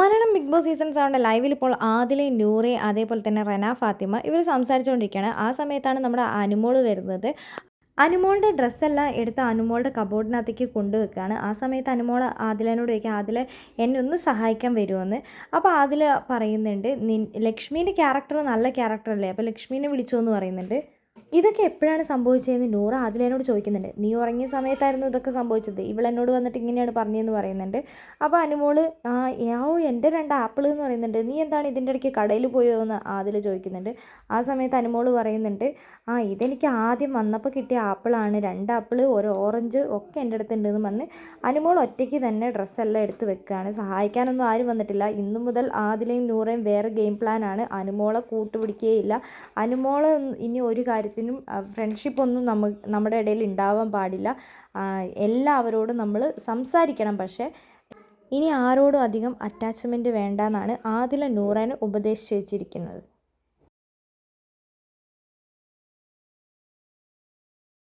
Malayalam big boss season 7 ലൈവിൽ ഇപ്പോൾ ആദിലയും നൂറയും അതേപോലെ തന്നെ റെന ഫാത്തിമ ഇവർ സംസാരിച്ചുകൊണ്ടിരിക്കുകയാണ്. ആ സമയത്താണ് നമ്മുടെ അനുമോൾ വരുന്നത്. അനുമോളുടെ ഡ്രസ്സെല്ലാം എടുത്ത് അനുമോളുടെ കബോർഡിനകത്തേക്ക് കൊണ്ടുവെക്കുകയാണ്. ആ സമയത്ത് അനുമോൾ ആദിലനോട് ചോദിക്കുക, ആദില എന്നെ ഒന്ന് സഹായിക്കാൻ വരുമോയെന്ന്. അപ്പോൾ ആദില പറയുന്നുണ്ട്, ലക്ഷ്മീൻ്റെ ക്യാരക്ടർ നല്ല ക്യാരക്ടറല്ലേ, അപ്പോൾ ലക്ഷ്മീനെ വിളിച്ചോ എന്ന് പറയുന്നുണ്ട്. ഇതൊക്കെ എപ്പോഴാണ് സംഭവിച്ചതെന്ന് നൂറ ആദിലേനോട് ചോദിക്കുന്നുണ്ട്. നീ ഉറങ്ങിയ സമയത്തായിരുന്നു ഇതൊക്കെ സംഭവിച്ചത്, ഇവളെന്നോട് വന്നിട്ട് ഇങ്ങനെയാണ് പറഞ്ഞതെന്ന് പറയുന്നുണ്ട്. അപ്പോൾ അനുമോള് എൻ്റെ 2 ആപ്പിൾ എന്ന് പറയുന്നുണ്ട്, നീ എന്താണ് ഇതിൻ്റെ ഇടയ്ക്ക് കടയിൽ പോയോ എന്ന് ആദിൽ ചോദിക്കുന്നുണ്ട്. ആ സമയത്ത് അനുമോള് പറയുന്നുണ്ട്, ഇതെനിക്ക് ആദ്യം വന്നപ്പോൾ കിട്ടിയ ആപ്പിളാണ്, 2 ആപ്പിൾ, ഒരു ഓറഞ്ച് ഒക്കെ എൻ്റെ അടുത്തുണ്ടെന്ന് പറഞ്ഞ് അനുമോൾ ഒറ്റയ്ക്ക് തന്നെ ഡ്രസ്സെല്ലാം എടുത്ത് വെക്കുകയാണ്. സഹായിക്കാനൊന്നും ആരും വന്നിട്ടില്ല. ഇന്നു മുതൽ ആദിലയും നൂറയും വേറെ ഗെയിം പ്ലാനാണ്. അനുമോളെ കൂട്ടുപിടിക്കുകയില്ല. അനുമോള് ഇനി ഒരു കാര്യത്തിനും ഫ്രണ്ട്ഷിപ്പൊന്നും നമ്മുടെ ഇടയിൽ ഉണ്ടാവാൻ പാടില്ല. എല്ലാവരോടും നമ്മൾ സംസാരിക്കണം. പക്ഷേ ഇനി ആരോടും അധികം അറ്റാച്ച്മെൻറ്റ് വേണ്ട എന്നാണ് ആദില നൂറേനെ ഉപദേശിച്ച് വെച്ചിരിക്കുന്നത്.